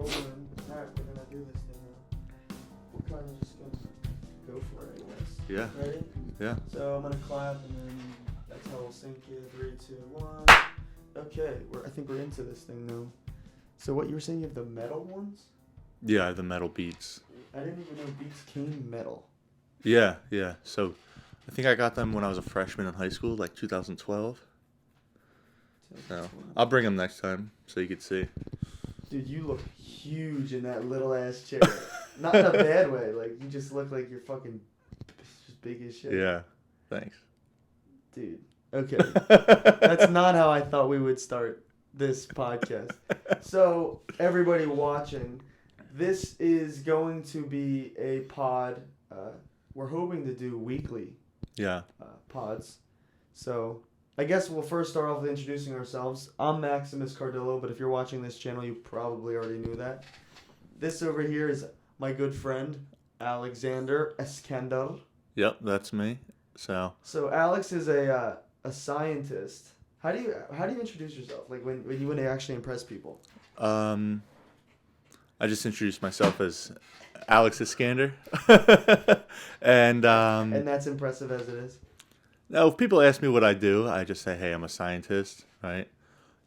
rolling. Alright, we're gonna do this thing now. We're kind of just gonna go for it, I guess. Yeah. Ready? Yeah. So I'm gonna clap and then that's how we'll sync it. 3, 2, 1. Okay, I think we're into this thing now. So what you were saying, you have the metal ones? Yeah, the metal beats. I didn't even know beats came metal. Yeah. So I think I got them when I was a freshman in high school, like 2012. So I'll bring them next time so you could see. Dude, you look huge in that little ass chair. Not in a bad way. Like, you just look like you're fucking just big as shit. Yeah. Thanks. Dude. Okay. That's not how I thought we would start this podcast. So, everybody watching, this is going to be a pod. We're hoping to do weekly pods. So, I guess we'll first start off with introducing ourselves. I'm Maximus Cardillo, but if you're watching this channel, you probably already knew that. This over here is my good friend, Alexander Eskandar. Yep, that's me. So Alex is a scientist. How do you introduce yourself? Like when you want to actually impress people? I just introduced myself as Alex Iskander. and that's impressive as it is. now if people ask me what I do, I just say, hey, I'm a scientist, right?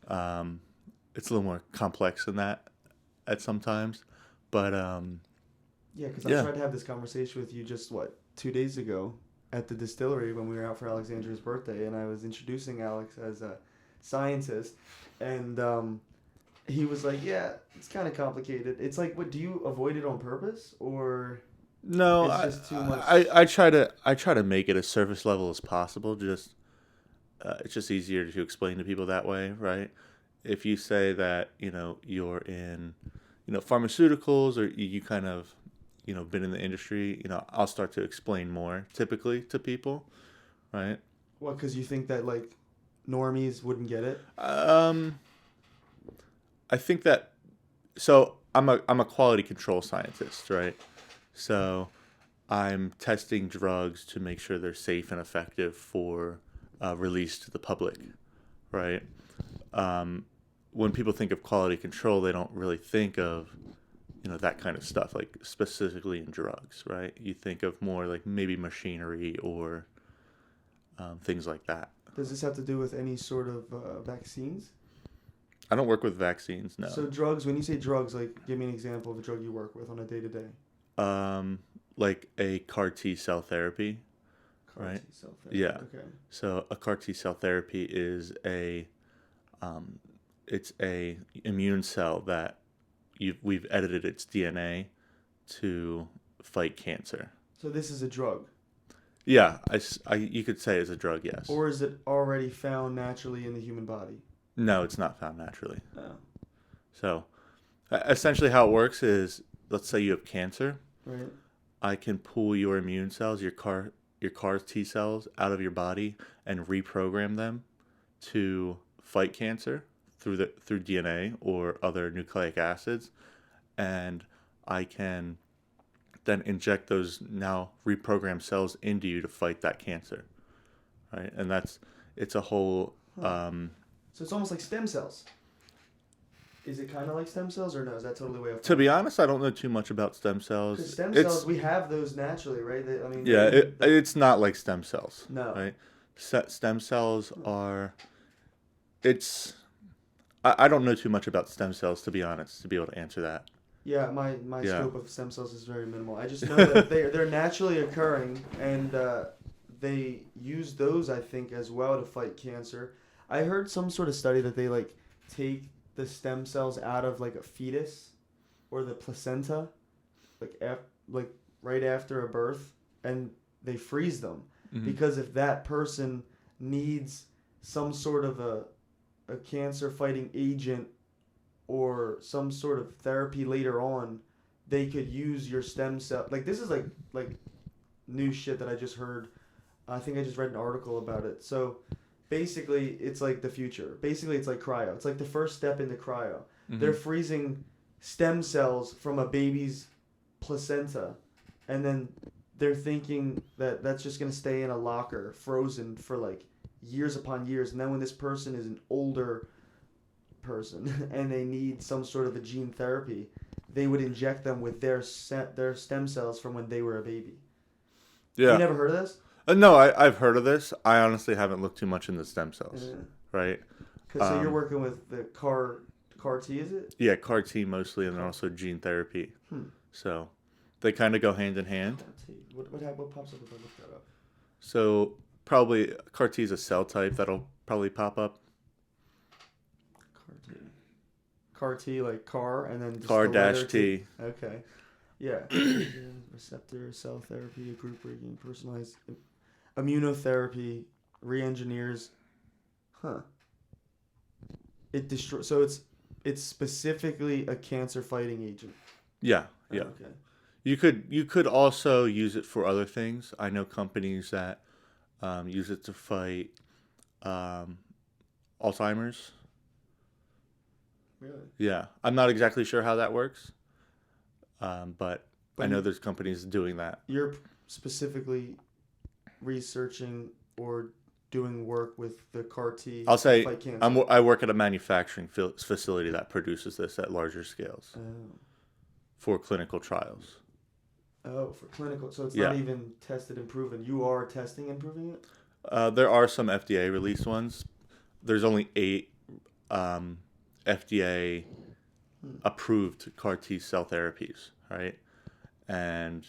It's a little more complex than that at sometimes. But yeah, because I tried to have this conversation with you just 2 days ago at the distillery when we were out for Alexander's birthday, and I was introducing Alex as a scientist, and he was like, "Yeah, it's kind of complicated. It's like, what do you avoid it on purpose, or no, it's just too much?" I try to make it as surface level as possible. Just it's just easier to explain to people that way, right? If you say that you're in pharmaceuticals, or you kind of been in the industry, I'll start to explain more typically to people, right? What, because you think that like normies wouldn't get it? I think that, so I'm a quality control scientist, right? So I'm testing drugs to make sure they're safe and effective for release to the public, right? When people think of quality control, they don't really think of that kind of stuff, like specifically in drugs, right? You think of more like maybe machinery or things like that. Does this have to do with any sort of vaccines? I don't work with vaccines, no. So drugs, when you say drugs, like give me an example of a drug you work with on a day-to-day. Like a CAR T cell therapy, right? CAR T cell therapy. Yeah. Okay. So a CAR T cell therapy is it's a immune cell that we've edited its DNA to fight cancer. So this is a drug? Yeah, you could say it's a drug, yes. Or is it already found naturally in the human body? No, it's not found naturally. Oh. So essentially how it works is, let's say you have cancer. Right. I can pull your immune cells, your CAR T cells out of your body and reprogram them to fight cancer through DNA or other nucleic acids, and I can then inject those now reprogrammed cells into you to fight that cancer, right? And it's a whole. So it's almost like stem cells. Is it kind of like stem cells, or no? Is that totally way off? To be honest, I don't know too much about stem cells. Because stem cells, we have those naturally, right? It's not like stem cells. No. Right? Stem cells are. I don't know too much about stem cells, to be honest, to be able to answer that. Yeah, my scope of stem cells is very minimal. I just know that they're naturally occurring, and they use those, I think, as well to fight cancer. I heard some sort of study that they like take the stem cells out of like a fetus or the placenta, like right after a birth, and they freeze them. Mm-hmm. Because if that person needs some sort of a cancer fighting agent or some sort of therapy later on, they could use your stem cell. Like, this is like new shit that I just heard. I think I just read an article about it. So basically it's like the future. Basically it's like cryo. It's like the first step into cryo. Mm-hmm. They're freezing stem cells from a baby's placenta, and then they're thinking that that's just going to stay in a locker frozen for like years upon years, and then when this person is an older person and they need some sort of a gene therapy, they would inject them with their stem cells from when they were a baby. Yeah. You never heard of this? No, I've heard of this. I honestly haven't looked too much into stem cells, right? So you're working with the CAR T, is it? Yeah, CAR T mostly, and then also gene therapy. So they kind of go hand in hand. CAR T. What pops up if I look that up? So probably CAR T is a cell type that'll probably pop up. CAR T, like car, and then just CAR the letter dash T. Okay. Yeah. Receptor, cell therapy, group breaking, personalized immunotherapy, re-engineers. It destroys. So it's specifically a cancer fighting agent. Yeah. Okay. You could also use it for other things. I know companies that use it to fight Alzheimer's. Really? Yeah, I'm not exactly sure how that works, but I know there's companies doing that. You're specifically researching or doing work with the CAR T. I'll say fight cancer. I work at a manufacturing facility that produces this at larger scales for clinical trials. Oh, for clinical. So it's not even tested and proven. You are testing and proving it? There are some FDA released ones. There's only 8 FDA approved CAR T cell therapies, right? And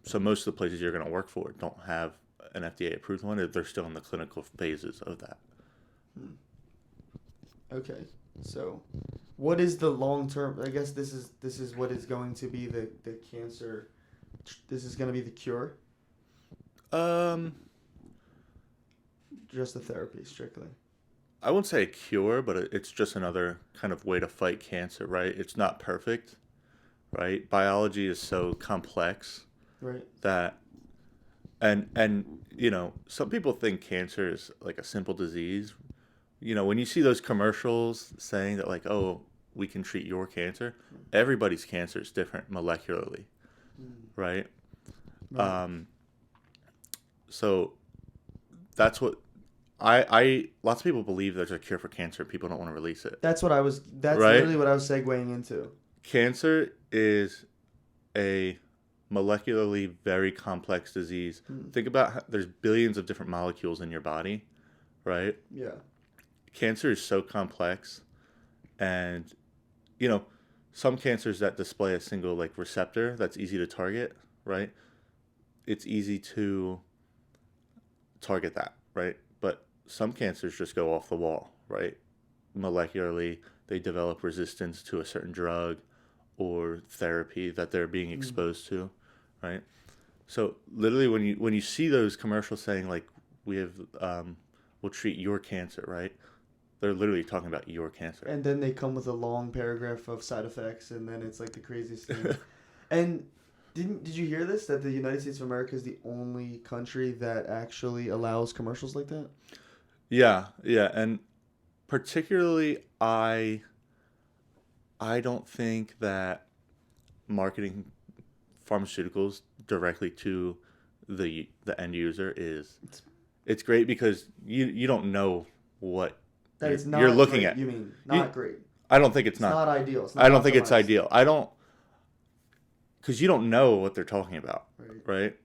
so most of the places you're going to work for don't have an FDA approved one. They're still in the clinical phases of that. Okay. So what is the long term? I guess this is what is going to be the cancer. This is going to be the cure? Just the therapy, strictly. I wouldn't say a cure, but it's just another kind of way to fight cancer, right? It's not perfect, right? Biology is so complex, right? That, and you know, some people think cancer is like a simple disease. You know, when you see those commercials saying that, like, oh, we can treat your cancer, everybody's cancer is different molecularly, right? So that's what I lots of people believe there's a cure for cancer. People don't want to release it. That's right? Literally what I was segueing into. Cancer is a molecularly very complex disease. Think about how there's billions of different molecules in your body, right? Yeah. Cancer is so complex, and you know, some cancers that display a single like receptor that's easy to target, right? It's easy to target that, right? But some cancers just go off the wall, right? Molecularly, they develop resistance to a certain drug or therapy that they're being exposed to, right? So literally, when you see those commercials saying like we have we'll treat your cancer, right? They're literally talking about your cancer. And then they come with a long paragraph of side effects, and then it's like the craziest thing. And did you hear this? That the United States of America is the only country that actually allows commercials like that? Yeah, and particularly I don't think that marketing pharmaceuticals directly to the end user it's great because you don't know what that it's not you're looking great, at. You mean not great? I don't think it's not ideal. It's not I don't think optimized. it's ideal. I don't, because you don't know what they're talking about, right?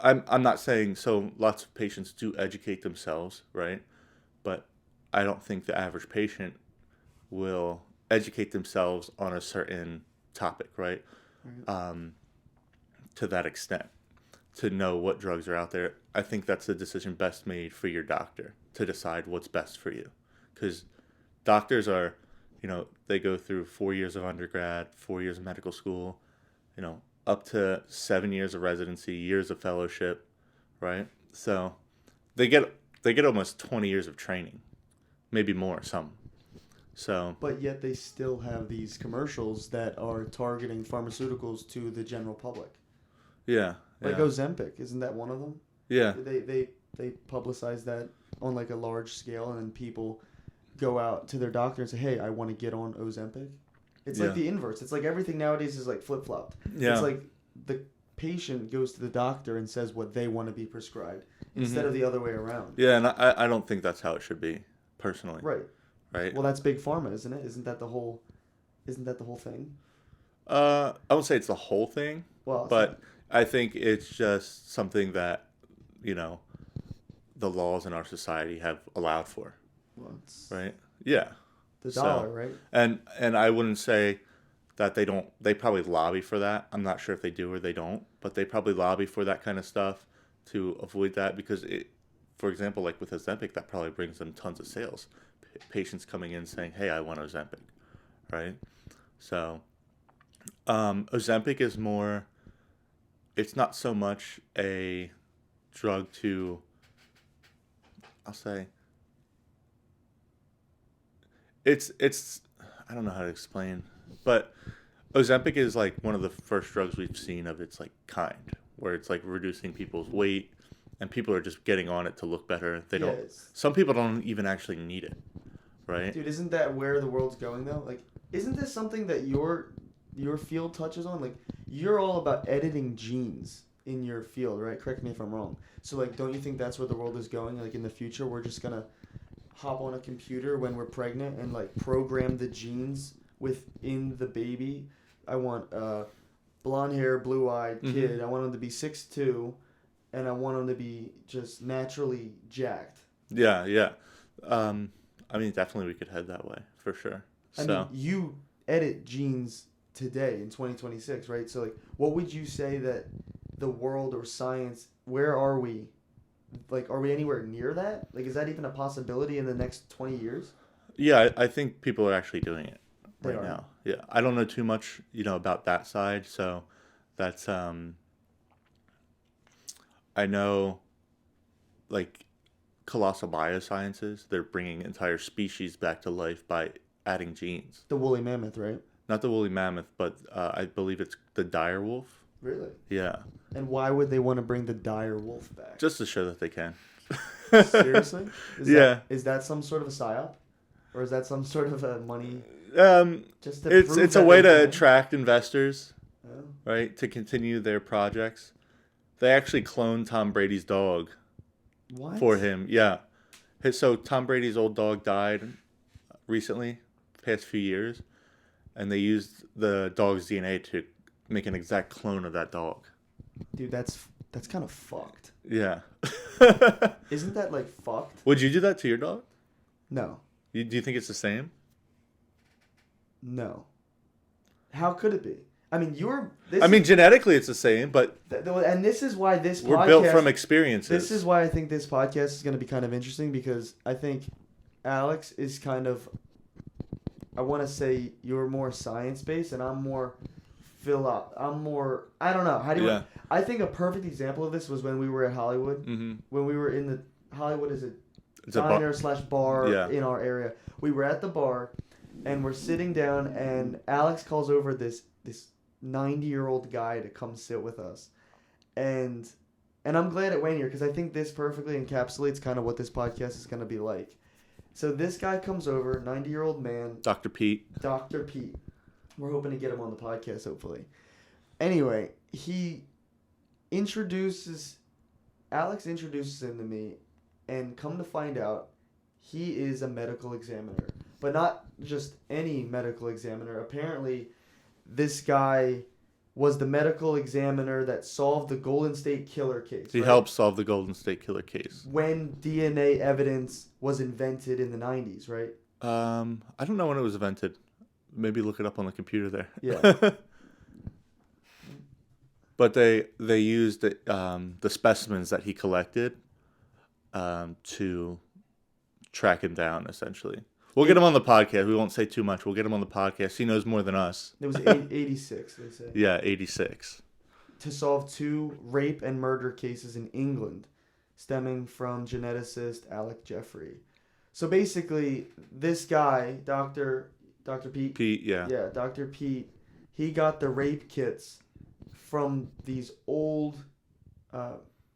I'm not saying so. Lots of patients do educate themselves, right? But I don't think the average patient will educate themselves on a certain topic, right? To that extent, to know what drugs are out there. I think that's a decision best made for your doctor to decide what's best for you. Because doctors are, you know, they go through 4 years of undergrad, 4 years of medical school, you know, up to 7 years of residency, years of fellowship, right? So they get almost 20 years of training, maybe more, some. So, but yet they still have these commercials that are targeting pharmaceuticals to the general public. Yeah. Like Ozempic, isn't that one of them? Yeah. They publicize that on like a large scale, and then people go out to their doctor and say, "Hey, I want to get on Ozempic." It's like the inverse. It's like everything nowadays is like flip-flopped. Yeah. It's like the patient goes to the doctor and says what they want to be prescribed instead of the other way around. Yeah, and I don't think that's how it should be, personally. Right. Right. Well, that's big pharma, isn't it? Isn't that the whole thing? I won't say it's the whole thing, Well, it's but not. I think it's just something that, you know, the laws in our society have allowed for, Well, it's right? Yeah. the So, dollar, right? and I wouldn't say that they don't. They probably lobby for that. I'm not sure if they do or they don't, but they probably lobby for that kind of stuff to avoid that because it, for example, like with Ozempic, that probably brings them tons of sales. Patients coming in saying, "Hey, I want Ozempic," right? So, Ozempic is more. It's not so much a drug to. I'll say it's. I don't know how to explain, but Ozempic is like one of the first drugs we've seen of its like kind, where it's like reducing people's weight, and people are just getting on it to look better. They Yeah, don't. Some people don't even actually need it, right? dude, isn't that where the world's going though? Like, isn't this something that your field touches on? Like, you're all about editing genes in your field, right? Correct me if I'm wrong. So, like, don't you think that's where the world is going? Like, in the future, we're just gonna hop on a computer when we're pregnant and like program the genes within the baby. I want a blonde hair, blue eyed kid. Mm-hmm. I want him to be 6'2", and I want him to be just naturally jacked. Yeah, yeah. Um, I mean, definitely we could head that way for sure. I mean, So, you edit genes today in 2026, right? So, like, what would you say that the world or science, where are we? Like, are we anywhere near that? Like, is that even a possibility in the next 20 years? yeah, I think people are actually doing it They right are. now. Yeah, I don't know too much, about that side. So, that's I know like colossal biosciences. They're bringing entire species back to life by adding genes. The woolly mammoth, right? Not the woolly mammoth, but I believe it's the dire wolf. Really? Yeah, And why would they want to bring the dire wolf back? just to show that they can. Seriously? Yeah. Is that some sort of a psyop? Or is that some sort of a money Um, just to it's prove it's a that way they to can? attract investors, Oh. right? To continue their projects. They actually cloned Tom Brady's dog What? for him. Yeah. So Tom Brady's old dog died recently, past few years, and they used the dog's DNA to make an exact clone of that dog. Dude, that's kind of fucked. Yeah. Isn't that like fucked? Would you do that to your dog? No. Do you think it's the same? No. How could it be? I mean, I mean, genetically it's the same, but and this is why this we're podcast, built from experiences. This is why I think this podcast is going to be kind of interesting because I think Alex is kind of, I want to say you're more science based and I'm more I don't know. How do you? Yeah. I think a perfect example of this was when we were at Hollywood. Mm-hmm. When we were in the Hollywood is a It's a diner slash bar Yeah. in our area. We were at the bar, and we're sitting down, and Alex calls over this 90-year-old guy to come sit with us, and I'm glad it went here because I think this perfectly encapsulates kind of what this podcast is going to be like. So this guy comes over, 90-year-old man, Dr. Pete. Dr. Pete. We're hoping to get him on the podcast, hopefully. Anyway, Alex introduces him to me, and come to find out, he is a medical examiner. But not just any medical examiner. Apparently, this guy was the medical examiner that solved the Golden State Killer case. He right? helped solve the Golden State Killer case. When DNA evidence was invented in the 90s, right? I don't know when it was invented. Maybe look it up on the computer there. Yeah. But they used the specimens that he collected to track him down, essentially. We'll get him on the podcast. We won't say too much. We'll get him on the podcast. He knows more than us. It was 86, they say. Yeah, 86. To solve 2 rape and murder cases in England, stemming from geneticist Alec Jeffrey. So basically, this guy, Dr. Pete. Pete, yeah. Yeah, Dr. Pete, he got the rape kits from these old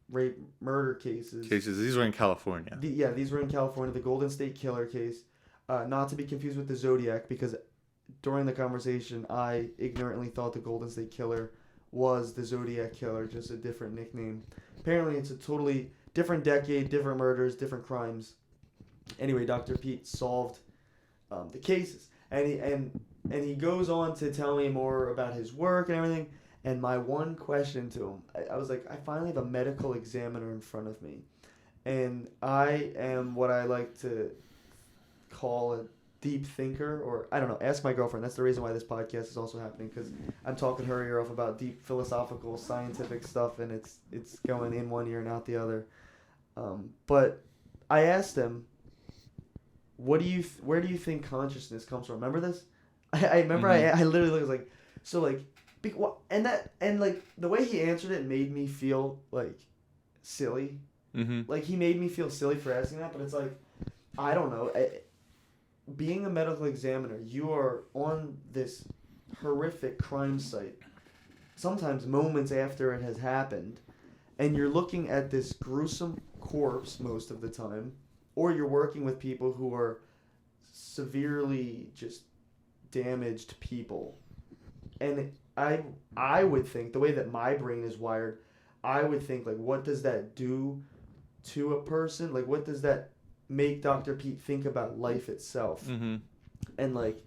rape murder cases. These were in California. These were in California, the Golden State Killer case. Not to be confused with the Zodiac, because during the conversation, I ignorantly thought the Golden State Killer was the Zodiac Killer, just a different nickname. Apparently, it's a totally different decade, different murders, different crimes. Anyway, Dr. Pete solved the cases. And And he goes on to tell me more about his work and everything. And my one question to him, I was like, I finally have a medical examiner in front of me. And I am what I like to call a deep thinker, or I don't know, ask my girlfriend. That's the reason why this podcast is also happening, because I'm talking her ear off about deep philosophical, scientific stuff, and it's going in one ear and out the other. But I asked him, where do you think consciousness comes from? Remember this? I remember I literally was like, so like, and like the way he answered it made me feel like silly. Like he made me feel silly for asking that, but it's like, I don't know. Being a medical examiner, you are on this horrific crime site, sometimes moments after it has happened, and you're looking at this gruesome corpse most of the time, or you're working with people who are severely just damaged people. And I would think, the way that my brain is wired, I would think, like, what does that do to a person? Like, what does that make Dr. Pete think about life itself? And, like,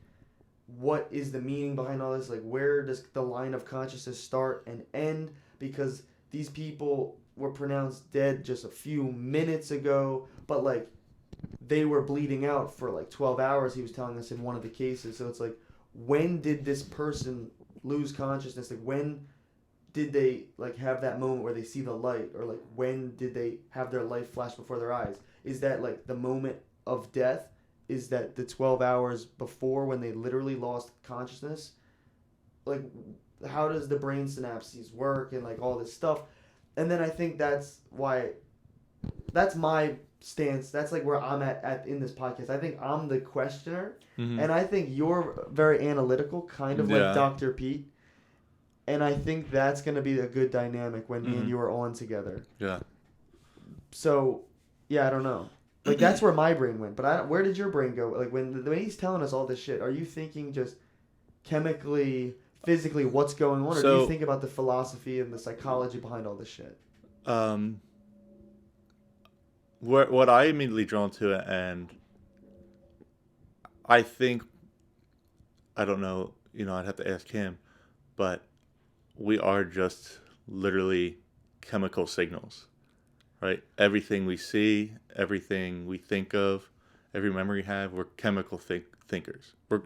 what is the meaning behind all this? Like, where does the line of consciousness start and end? Because these people were pronounced dead just a few minutes ago, but, like, they were bleeding out for, like, 12 hours, he was telling us in one of the cases. So it's like, when did this person lose consciousness? Like, when did they, like, have that moment where they see the light? Or, like, when did they have their life flash before their eyes? Is that, like, the moment of death? Is that the 12 hours before when they literally lost consciousness? Like, how does the brain synapses work and, like, all this stuff? And then I think that's why, that's my stance. That's, like, where I'm at in this podcast. I think I'm the questioner, and I think you're very analytical, kind of like Dr. Pete. And I think that's going to be a good dynamic when me and you are on together. Yeah. So, yeah, I don't know. Like, that's where my brain went. But where did your brain go? Like, when he's telling us all this shit, are you thinking just chemically, physically, what's going on? Or do you think about the philosophy and the psychology behind all this shit? What I immediately drawn to it, and I think, I don't know, I'd have to ask him, but we are just literally chemical signals, right? Everything we see, everything we think of, every memory we have, we're chemical thinkers. We're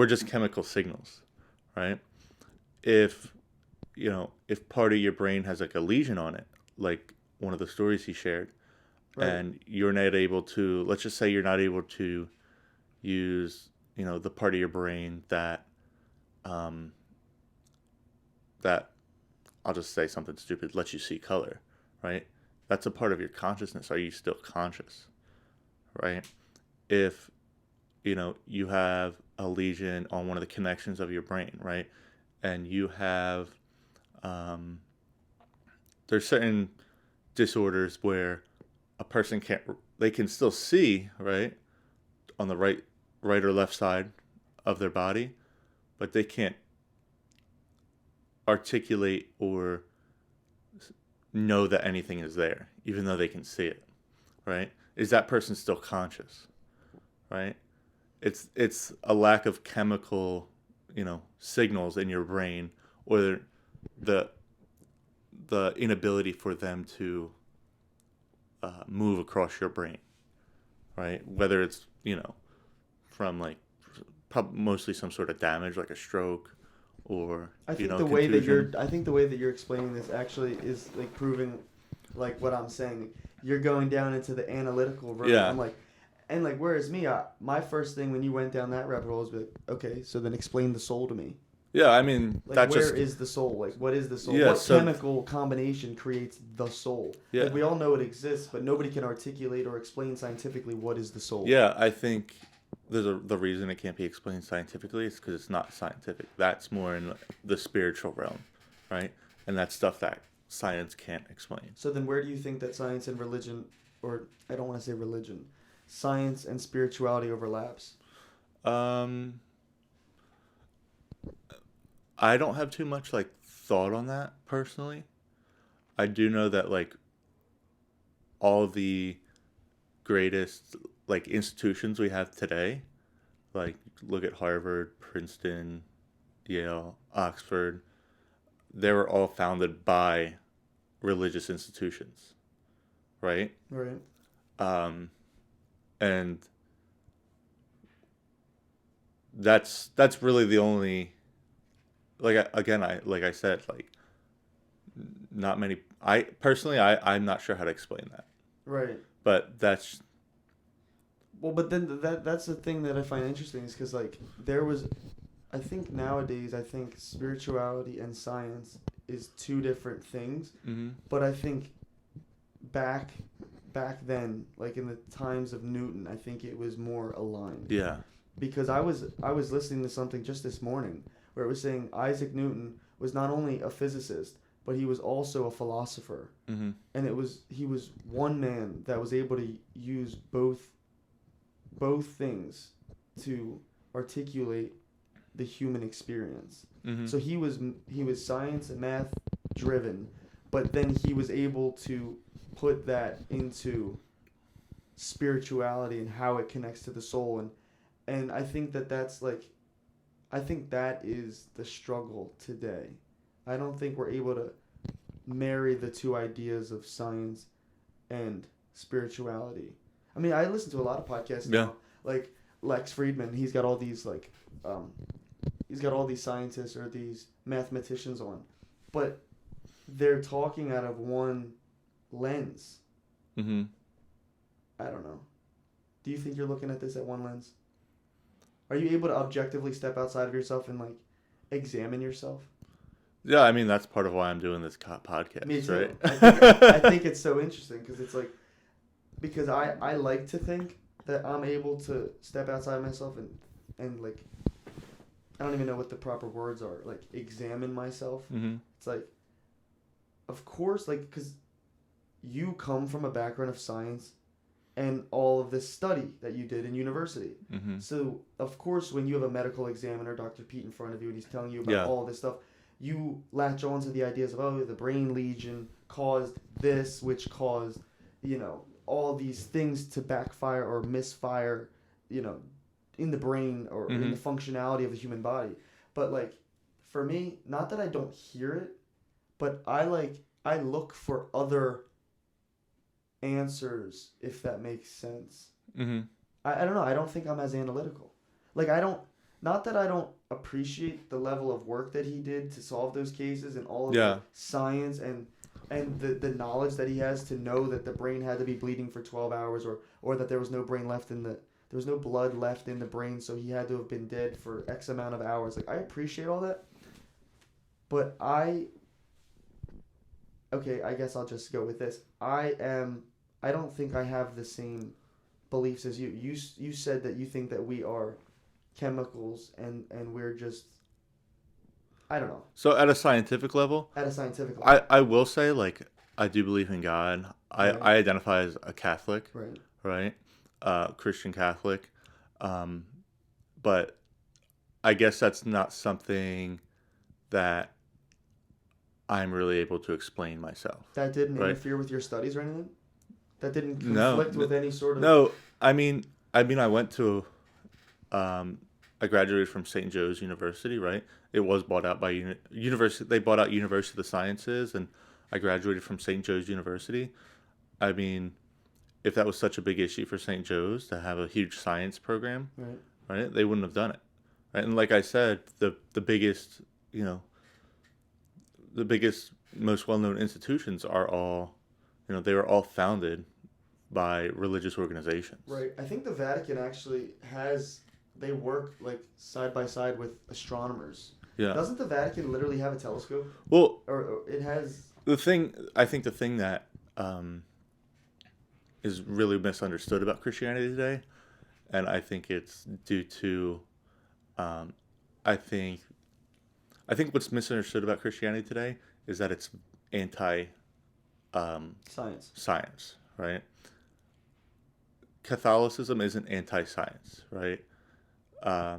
just chemical signals, right? If part of your brain has like a lesion on it, like one of the stories he shared, right, and you're not able to, let's just say you're not able to use, the part of your brain that I'll just say something stupid, lets you see color, right? That's a part of your consciousness. Are you still conscious, right? If, you have a lesion on one of the connections of your brain, right? And you have, there's certain disorders where a person they can still see, right? On the right or left side of their body, but they can't articulate or know that anything is there, even though they can see it, right? Is that person still conscious, right? It's a lack of chemical, signals in your brain, or the inability for them to move across your brain, right? Whether it's from like mostly some sort of damage like a stroke, or I think the contusion. way that you're explaining this actually is like proving like what I'm saying. You're going down into the analytical road. Yeah. I'm like, and like, whereas me, my first thing when you went down that rabbit hole was like, okay, so then explain the soul to me. Yeah, I mean, like, where is the soul? Like, what is the soul? Yeah, what chemical combination creates the soul? Yeah. Like, we all know it exists, but nobody can articulate or explain scientifically what is the soul. Yeah, I think the reason it can't be explained scientifically is because it's not scientific. That's more in the spiritual realm, right? And that's stuff that science can't explain. So then where do you think that science and religion, or I don't want to say religion, science and spirituality overlaps? I don't have too much like thought on that personally. I do know that like all the greatest like institutions we have today, like look at Harvard, Princeton, Yale, Oxford, they were all founded by religious institutions, right? Right. And that's really the only, like, again, I said, like, not many. I personally, I'm not sure how to explain that. Right. But that's. Well, but then that's the thing that I find interesting is because like there was, I think nowadays I think spirituality and science is two different things. Mm-hmm. But I think back then, like in the times of Newton, I think it was more aligned. Yeah. Because I was listening to something just this morning where it was saying Isaac Newton was not only a physicist, but he was also a philosopher. Mm-hmm. And he was one man that was able to use both things to articulate the human experience. Mm-hmm. So he was science and math driven, but then he was able to put that into spirituality and how it connects to the soul, and I think that's like, I think that is the struggle today. I don't think we're able to marry the two ideas of science and spirituality. I mean, I listen to a lot of podcasts now, like Lex Friedman. He's got all these scientists or these mathematicians on, but they're talking out of one lens. Mm-hmm. I don't know. Do you think you're looking at this at one lens? Are you able to objectively step outside of yourself and like examine yourself? Yeah, I mean that's part of why I'm doing this podcast. Me too. Right? I think it's so interesting because it's like, because I like to think that I'm able to step outside myself and like, I don't even know what the proper words are, like examine myself. Mm-hmm. It's like, of course, like, because you come from a background of science and all of this study that you did in university. Mm-hmm. So, of course, when you have a medical examiner, Dr. Pete, in front of you and he's telling you about all of this stuff, you latch on to the ideas of, oh, the brain lesion caused this, which caused, all these things to backfire or misfire, in the brain or in the functionality of the human body. But, like, for me, not that I don't hear it, but I look for other answers, if that makes sense. Mm-hmm. I don't know. I don't think I'm as analytical. Like, not that I don't appreciate the level of work that he did to solve those cases and all of the science and the knowledge that he has to know that the brain had to be bleeding for 12 hours or that there was no blood left in the brain, so he had to have been dead for X amount of hours. Like, I appreciate all that. But I guess I'll just go with this. I don't think I have the same beliefs as you. You said that you think that we are chemicals and we're just, I don't know. So at a scientific level, I will say, like, I do believe in God. I identify as a Catholic, right? Christian Catholic. But I guess that's not something that I'm really able to explain myself. That didn't interfere with your studies or anything? That didn't conflict with any sort of... No, I mean, I went to... I graduated from St. Joe's University, right? It was bought out by University. They bought out University of the Sciences, and I graduated from St. Joe's University. I mean, if that was such a big issue for St. Joe's to have a huge science program, right? They wouldn't have done it, right? And like I said, the biggest, the biggest, most well-known institutions are all, they were all founded by religious organizations. Right. I think the Vatican actually they work like side by side with astronomers. Yeah. Doesn't the Vatican literally have a telescope? Well, or it has... I think the thing that is really misunderstood about Christianity today, and I think it's due to, I think what's misunderstood about Christianity today is that it's anti science, right? Catholicism isn't anti-science, right? I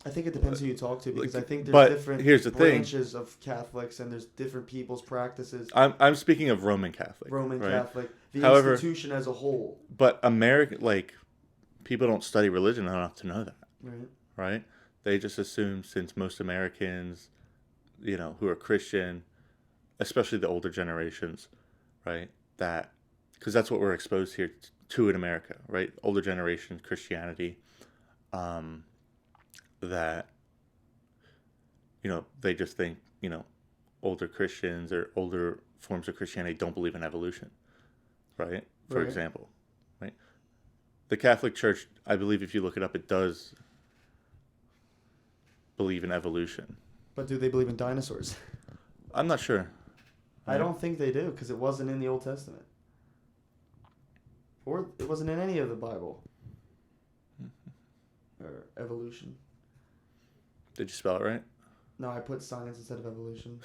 think it depends who you talk to, because I think there's different branches of Catholics and there's different people's practices. I'm speaking of Roman Catholic. Catholic, the institution as a whole. But American, people don't study religion enough to know that, Right. right? They just assume since most Americans, who are Christian, especially the older generations, right, that because that's what we're exposed here to in America, right? Older generation Christianity, that they just think older Christians or older forms of Christianity don't believe in evolution, right? For example, right? The Catholic Church, I believe, if you look it up, it does believe in evolution. But do they believe in dinosaurs? I'm not sure. Right? I don't think they do, because it wasn't in the Old Testament. Or it wasn't in any of the Bible. Or evolution. Did you spell it right? No, I put science instead of evolution.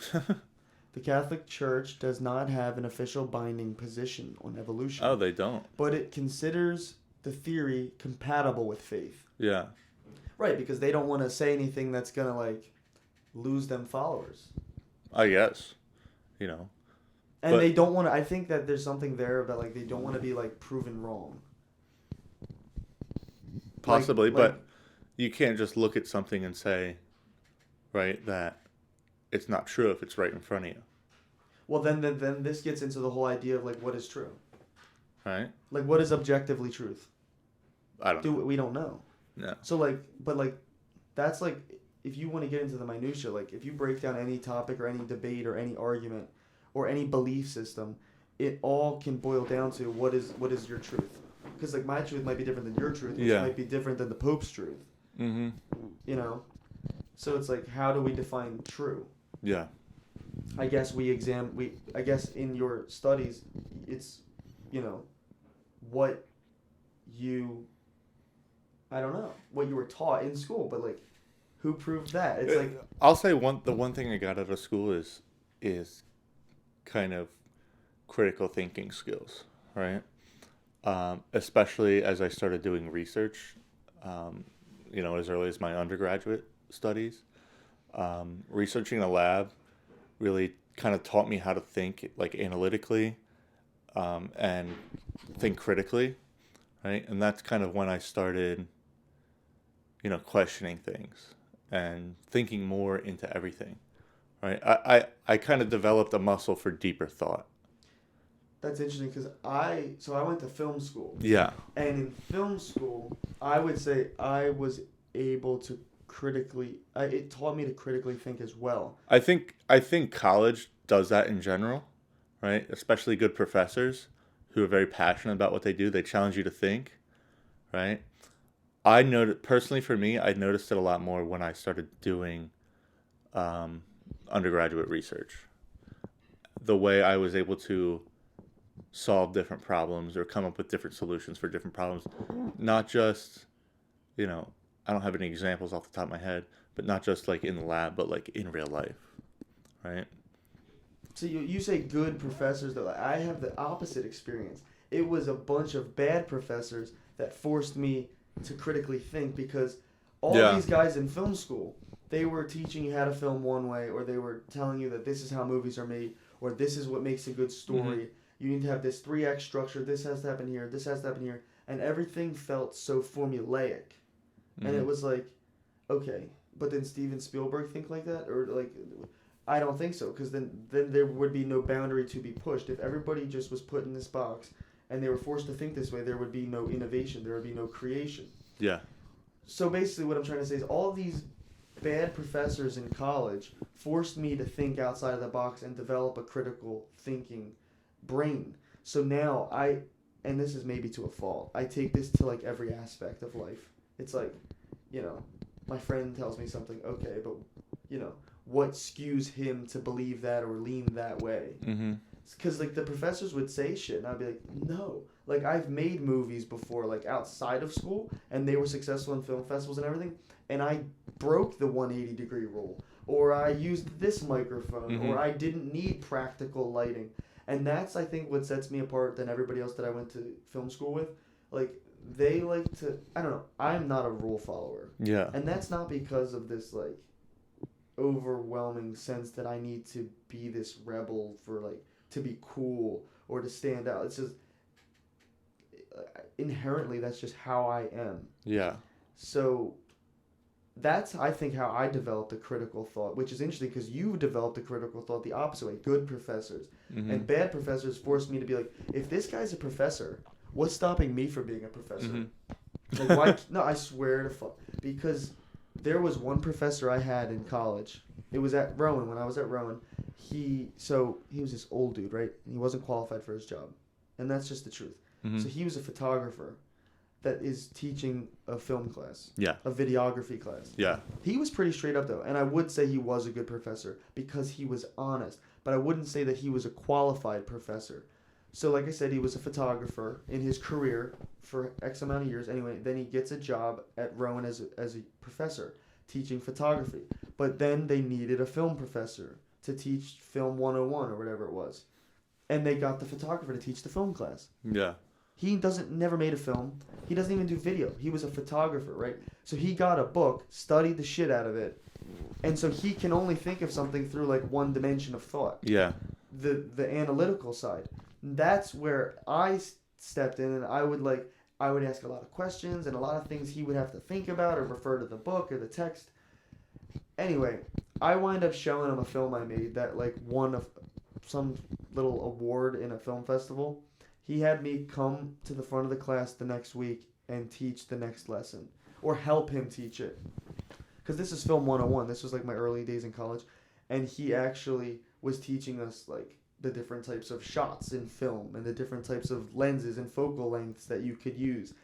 The Catholic Church does not have an official binding position on evolution. Oh, they don't. But it considers the theory compatible with faith. Yeah. Right, because they don't want to say anything that's going to, lose them followers. I guess. And they don't want to... I think that there's something there about, they don't want to be, proven wrong. Possibly, but you can't just look at something and say, right, that it's not true if it's right in front of you. Well, then this gets into the whole idea of, what is true. Right? What is objectively truth? I don't know. We don't know. No. So, that's, if you want to get into the minutia, if you break down any topic or any debate or any argument or any belief system, it all can boil down to what is your truth. Because, my truth might be different than your truth, which might be different than the Pope's truth. Mm-hmm. So it's how do we define true? Yeah. I guess I guess in your studies, it's, what you, I don't know, what you were taught in school, but who proved that? It's I'll say the one thing I got out of school is kind of critical thinking skills, right? Especially as I started doing research, as early as my undergraduate studies. Researching in a lab really kind of taught me how to think analytically and think critically, right? And that's kind of when I started, questioning things and thinking more into everything, right? I kind of developed a muscle for deeper thought. That's interesting because I went to film school. Yeah. And in film school, I would say I was able to it taught me to critically think as well. I think college does that in general, right? Especially good professors who are very passionate about what they do. They challenge you to think, right? I noticed personally for me, I noticed it a lot more when I started doing undergraduate research. The way I was able to solve different problems or come up with different solutions for different problems, not just, I don't have any examples off the top of my head, but not just in the lab, but in real life, right? So you say good professors, though. I have the opposite experience. It was a bunch of bad professors that forced me to critically think because all these guys in film school, they were teaching you how to film one way, or they were telling you that this is how movies are made, or this is what makes a good story. Mm-hmm. You need to have this 3-act structure. This has to happen here. This has to happen here. And everything felt so formulaic. Mm-hmm. And it was okay, but then Steven Spielberg think like that? Or I don't think so, because then there would be no boundary to be pushed. If everybody just was put in this box and they were forced to think this way, there would be no innovation. There would be no creation. Yeah. So basically what I'm trying to say is all these bad professors in college forced me to think outside of the box and develop a critical thinking brain. So now and this is maybe to a fault, I take this to every aspect of life. It's my friend tells me something, okay, but what skews him to believe that or lean that way? Mm-hmm. Because the professors would say shit and I'd be no. I've made movies before outside of school and they were successful in film festivals and everything, and I broke the 180-degree rule, or I used this microphone, mm-hmm. or I didn't need practical lighting. And that's, I think, what sets me apart than everybody else that I went to film school with. They like to, I don't know, I'm not a rule follower. Yeah. And that's not because of this, overwhelming sense that I need to be this rebel for, to be cool or to stand out. It's just, inherently that's just how I am. Yeah. So that's, I think, how I developed a critical thought, which is interesting because you developed a critical thought the opposite way. Good professors. Mm-hmm. And bad professors forced me to be like, if this guy's a professor, what's stopping me from being a professor? Mm-hmm. Like, why? No, I swear to fuck. Because there was one professor I had in college. It was at Rowan, when I was at Rowan. He was this old dude, right? And he wasn't qualified for his job. And that's just the truth. Mm-hmm. So he was a photographer that is teaching a film class. Yeah. A videography class. Yeah. He was pretty straight up, though. And I would say he was a good professor because he was honest. But I wouldn't say that he was a qualified professor. So, like I said, he was a photographer in his career for X amount of years. Anyway, then he gets a job at Rowan as a professor teaching photography. But then they needed a film professor to teach Film 101 or whatever it was. And they got the photographer to teach the film class. Yeah. He never made a film. He doesn't even do video. He was a photographer, right? So he got a book, studied the shit out of it, and so he can only think of something through like one dimension of thought. Yeah. The analytical side. That's where I stepped in, and I would ask a lot of questions and a lot of things he would have to think about or refer to the book or the text. Anyway, I wind up showing him a film I made that like won some little award in a film festival. He had me come to the front of the class the next week and teach the next lesson or help him teach it. Because this is Film 101. This was like my early days in college. And he actually was teaching us like the different types of shots in film and the different types of lenses and focal lengths that you could use.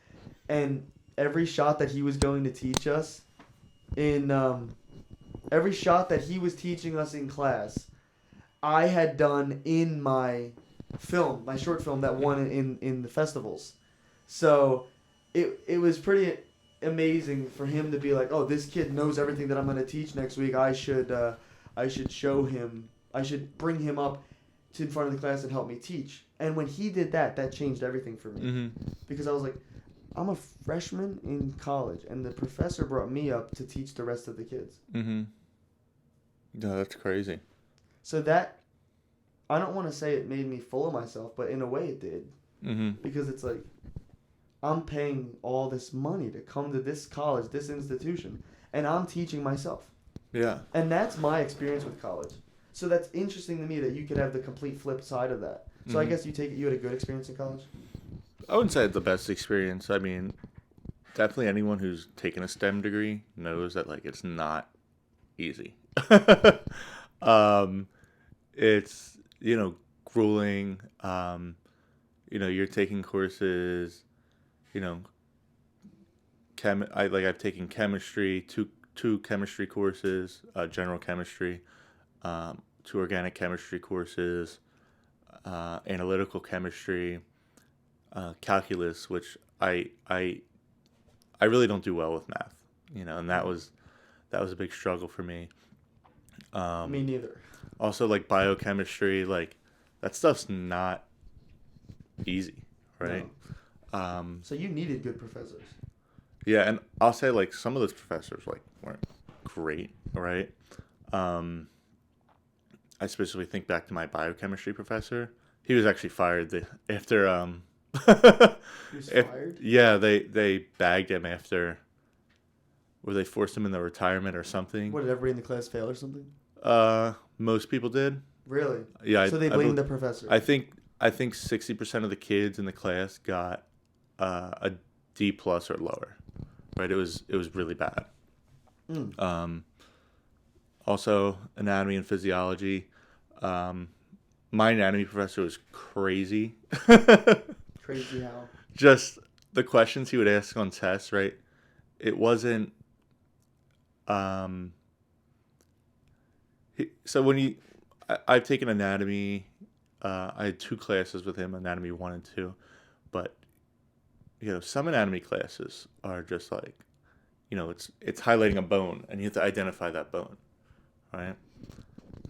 And every shot that he was going to teach us every shot that he was teaching us in class, I had done in my short film that won in the festivals. So it was pretty amazing for him to be like, oh, this kid knows everything that I'm going to teach next week. I should show him. I should bring him up to in front of the class and help me teach. And when he did that, that changed everything for me. Mm-hmm. Because I was like, I'm a freshman in college, and the professor brought me up to teach the rest of the kids. Mm-hmm. No, that's crazy. So that, I don't want to say it made me full of myself, but in a way it did. Mm-hmm. Because it's like, I'm paying all this money to come to this college, this institution, and I'm teaching myself. Yeah. And that's my experience with college. So that's interesting to me that you could have the complete flip side of that. So I guess you had a good experience in college? I wouldn't say it's the best experience. I mean, definitely anyone who's taken a STEM degree knows that like it's not easy. It's, grueling. You're taking courses, I've taken chemistry, two chemistry courses, general chemistry, 2 organic chemistry courses, analytical chemistry, calculus, which I really don't do well with math, and that was a big struggle for me. Me neither. Also, like biochemistry, like that stuff's not easy, right? No. So you needed good professors. Yeah, and I'll say like some of those professors like weren't great, right? I especially think back to my biochemistry professor. He was actually fired after He was fired? Yeah, they bagged him after, or they forced him into retirement or something. What, did everybody in the class fail or something? Most people did. Really? Yeah. So they blamed the professor. I think 60% of the kids in the class got a D+ or lower. Right? It was really bad. Also, anatomy and physiology. My anatomy professor was crazy. Crazy how? Just the questions he would ask on tests, right? It wasn't. So when I've taken anatomy. I had 2 classes with him, anatomy 1 and 2, but some anatomy classes are just like, it's highlighting a bone and you have to identify that bone, right?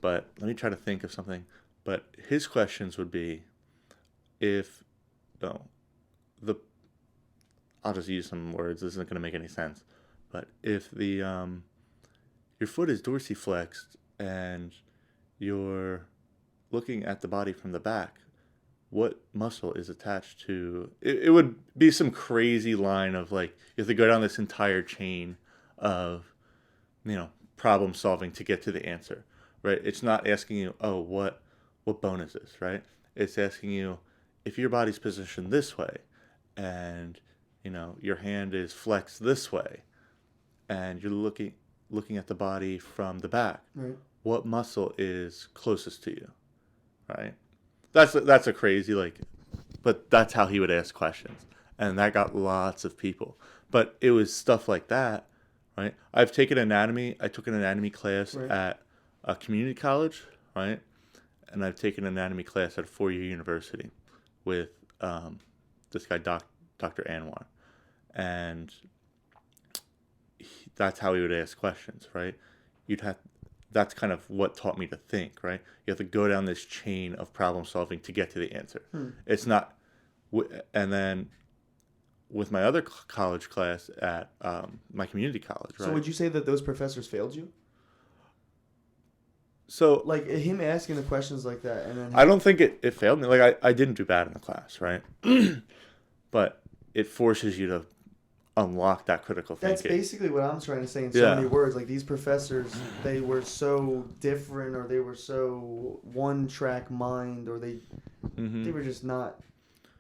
But let me try to think of something. But his questions would be, I'll just use some words. This isn't going to make any sense. But if your foot is dorsiflexed and you're looking at the body from the back, what muscle is attached to it would be some crazy line of like you have to go down this entire chain of problem solving to get to the answer, right? It's not asking you, oh, what bone is this, right? It's asking you if your body's positioned this way and your hand is flexed this way and you're looking at the body from the back, right, what muscle is closest to you, right? That's a crazy but that's how he would ask questions, and that got lots of people. But it was stuff like that, right? I've taken anatomy. I took an anatomy class right. at a community college, right? And I've taken an anatomy class at a 4-year university with this guy, Dr. Anwar, and that's how he would ask questions, right? That's kind of what taught me to think, right? You have to go down this chain of problem solving to get to the answer. It's not, and then with my other college class at my community college, right? So would you say that those professors failed you? So like him asking the questions like that, and then I don't think it failed me. Like I didn't do bad in the class, right? But it forces you to unlock that critical thinking. That's basically what I'm trying to say in so many words. Like these professors, they were so different, or they were so one-track mind, or they were just not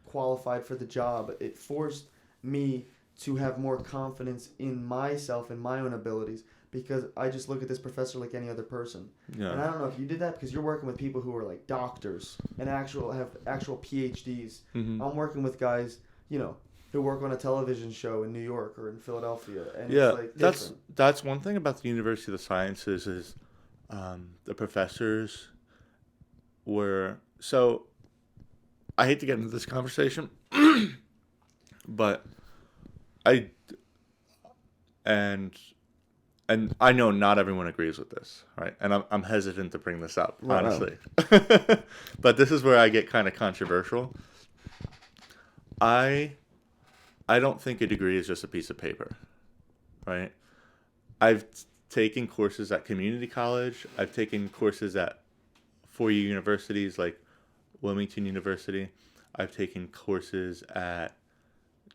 qualified for the job. It forced me to have more confidence in myself and my own abilities, because I just look at this professor like any other person. Yeah. And I don't know if you did that, because you're working with people who are like doctors and have actual PhDs. I'm working with guys, who work on a television show in New York or in Philadelphia, and it's like different. That's one thing about the University of the Sciences is the professors were so. I hate to get into this conversation, but and I know not everyone agrees with this, right? And I'm hesitant to bring this up, honestly. But this is where I get kind of controversial. I don't think a degree is just a piece of paper, right? I've taken courses at community college. I've taken courses at 4-year universities like Wilmington University. I've taken courses at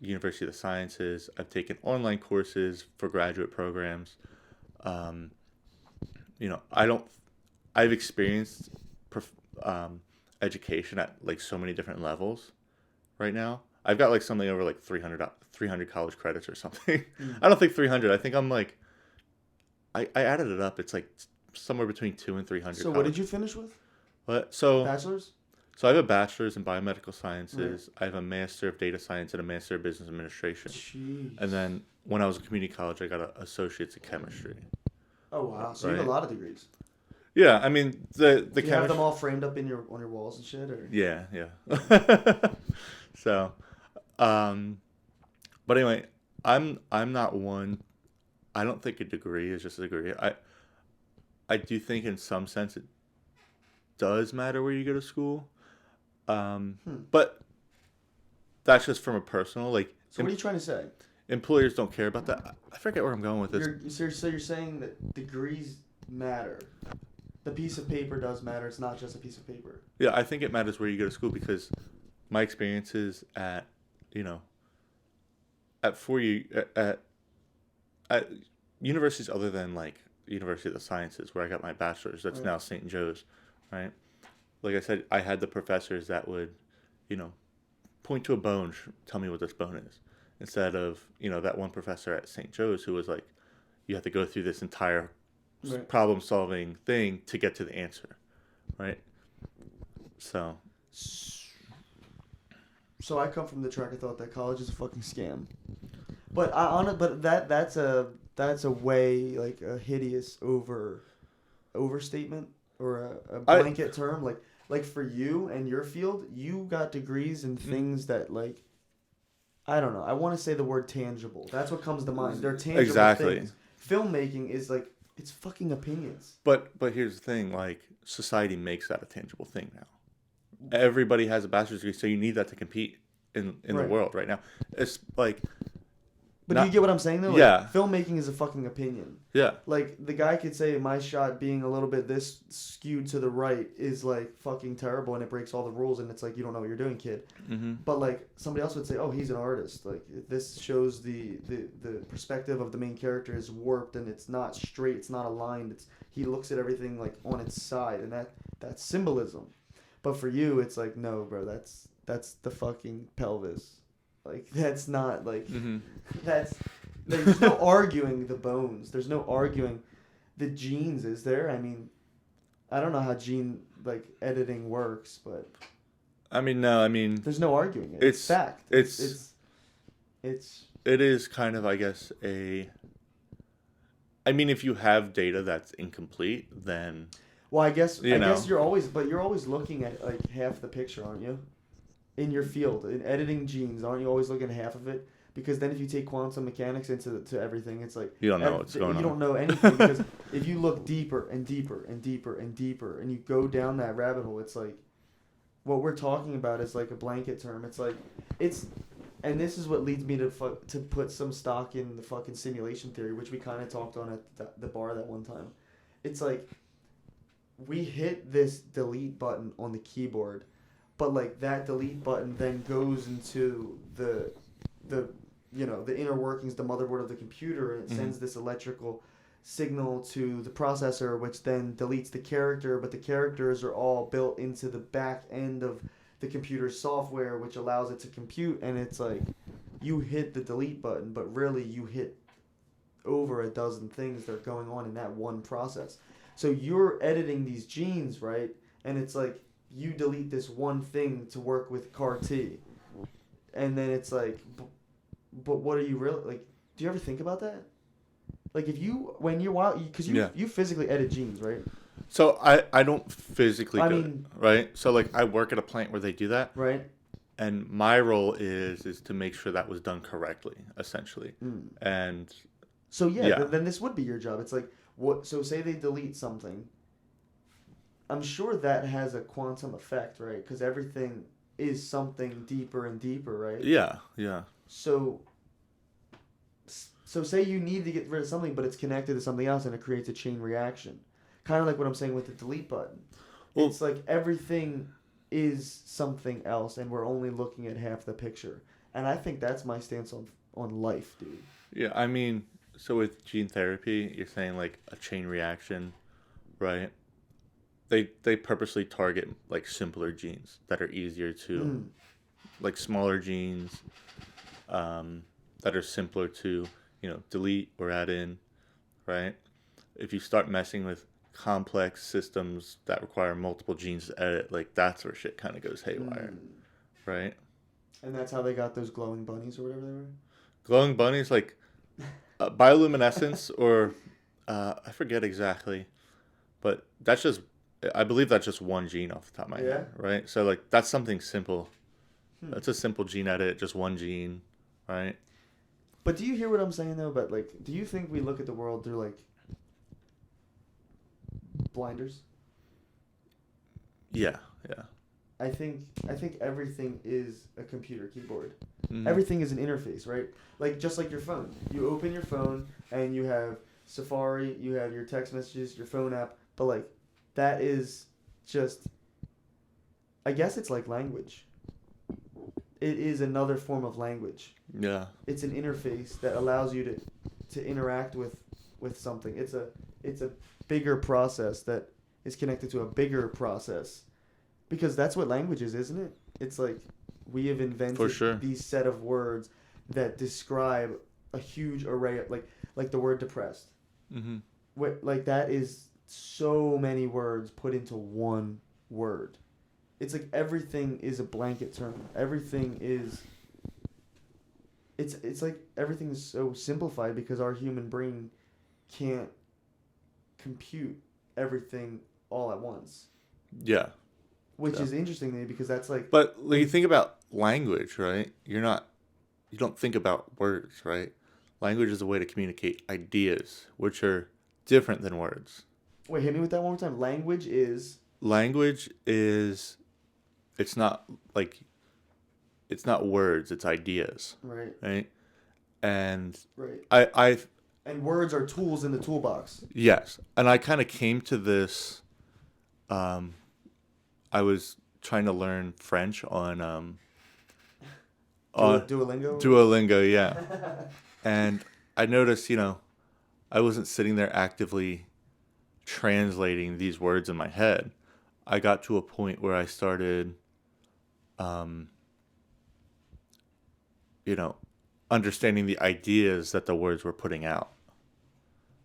University of the Sciences. I've taken online courses for graduate programs. I've experienced education at like so many different levels right now. I've got like something over like 300 college credits or something. I don't think 300. I think I'm like, I added it up. It's like somewhere between 200 and 300. So what did you finish with? What? So bachelor's? So I have a bachelor's in biomedical sciences. Right. I have a master of data science and a master of business administration. Jeez. And then when I was in community college, I got an associate's in chemistry. Oh wow! So you have a lot of degrees. Yeah, I mean the Do you have them all framed up on your walls and shit, or? Yeah. So, but anyway, I'm not one. I don't think a degree is just a degree. I do think in some sense it does matter where you go to school, but that's just from a personal like. So what are you trying to say? Employers don't care about that. I forget where I'm going with this. So you're saying that degrees matter. The piece of paper does matter. It's not just a piece of paper. Yeah, I think it matters where you go to school, because my experiences at universities other than like University of the Sciences, where I got my bachelor's, that's now St. Joe's, right? Like I said, I had the professors that would, point to a bone, tell me what this bone is, instead of, that one professor at St. Joe's who was like, you have to go through this entire problem-solving thing to get to the answer, right? So I come from the track of thought that college is a fucking scam, but that's a way like a hideous overstatement or a blanket term. Like for you and your field, you got degrees in things that like, I don't know. I want to say the word tangible. That's what comes to mind. They're tangible things. Filmmaking is like, it's fucking opinions. But here's the thing, like society makes that a tangible thing now. Everybody has a bachelor's degree, so you need that to compete in the world right now. It's like But do you get what I'm saying though? Like, yeah. Filmmaking is a fucking opinion. Yeah. Like, the guy could say my shot being a little bit this skewed to the right is like fucking terrible and it breaks all the rules, and it's like, you don't know what you're doing, kid. Mm-hmm. But like somebody else would say, oh, he's an artist. Like, this shows the perspective of the main character is warped and it's not straight, it's not aligned. He looks at everything like on its side, and that's symbolism. But for you, it's like, no, bro, that's the fucking pelvis. Like, that's not, like, that's, there's no arguing the bones. There's no arguing the genes, is there? I mean, I don't know how gene, like, editing works, but. I mean, no, I mean. There's no arguing it. It's fact. It is kind of, I guess, I mean, if you have data that's incomplete, then. Well, I guess you're always looking at, like, half the picture, aren't you? In your field, in editing genes, aren't you always looking at half of it? Because then if you take quantum mechanics into everything, it's like you don't know what's going on. You don't know anything because if you look deeper and deeper and deeper and deeper and you go down that rabbit hole, it's like what we're talking about is like a blanket term. It's like and this is what leads me to put some stock in the fucking simulation theory, which we kind of talked on at the bar that one time. It's like we hit this delete button on the keyboard. But like that delete button then goes into the inner workings, the motherboard of the computer, and it sends this electrical signal to the processor, which then deletes the character. But the characters are all built into the back end of the computer's software, which allows it to compute. And it's like you hit the delete button, but really you hit over a dozen things that are going on in that one process. So you're editing these genes, right? And it's like you delete this one thing to work with CAR-T. And then it's like, but what are you really, like, do you ever think about that? Like, if you, when you're wild, because you physically edit genes, right? So I don't physically do it, right? So, like, I work at a plant where they do that. Right. And my role is to make sure that was done correctly, essentially. And so, then this would be your job. It's like, so say they delete something. I'm sure that has a quantum effect, right? Because everything is something deeper and deeper, right? Yeah. So say you need to get rid of something, but it's connected to something else, and it creates a chain reaction. Kind of like what I'm saying with the delete button. Well, it's like everything is something else, and we're only looking at half the picture. And I think that's my stance on life, dude. Yeah, I mean, so with gene therapy, you're saying like a chain reaction, right? They purposely target like simpler genes that are easier to, like smaller genes, that are simpler to delete or add in, right? If you start messing with complex systems that require multiple genes to edit, like that's where shit kind of goes haywire, right? And that's how they got those glowing bunnies or whatever they were. Glowing bunnies, like bioluminescence, or I forget exactly, but I believe that's just one gene off the top of my head, right? So, like, that's something simple. That's a simple gene edit, just one gene, right? But do you hear what I'm saying, though? But, like, do you think we look at the world through, like, blinders? Yeah. I think everything is a computer keyboard. Everything is an interface, right? Like, just like your phone. You open your phone, and you have Safari, you have your text messages, your phone app, but, like, that is just, I guess it's like language. It is another form of language. Yeah. It's an interface that allows you to interact with something. It's a bigger process that is connected to a bigger process. Because that's what language is, isn't it? It's like we have invented these set of words that describe a huge array of, like the word depressed. Like that is so many words put into one word. It's like everything is a blanket term. Everything is. It's like everything is so simplified because our human brain can't compute everything all at once. Yeah. Which is interesting to me because that's like. But when you think about language, right? You don't think about words, right? Language is a way to communicate ideas, which are different than words. Wait, hit me with that one more time. Language is, it's not words, it's ideas. Right. Right? And Right. I And words are tools in the toolbox. yes, and I kind of came to this. I was trying to learn French on Duolingo? Duolingo, yeah, and I noticed, I wasn't sitting there actively translating these words in my head. I got to a point where I started, um, you know, understanding the ideas that the words were putting out.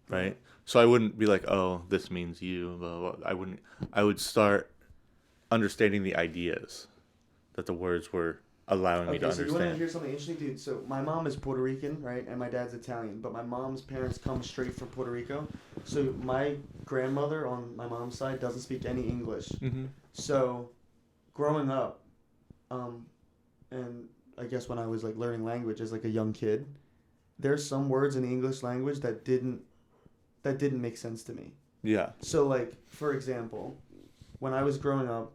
Right. So I wouldn't be like, oh, this means you. Blah, blah, blah. I wouldn't. I would start understanding the ideas that the words were allowing me to Okay, so you want to understand. hear something interesting, dude? So my mom is Puerto Rican, right, and my dad's Italian, but my mom's parents come straight from Puerto Rico. So my grandmother on my mom's side doesn't speak any English. Mm-hmm. So growing up, and I guess when I was like learning language as like a young kid, there's some words in the English language that didn't make sense to me. Yeah. So like for example, when I was growing up,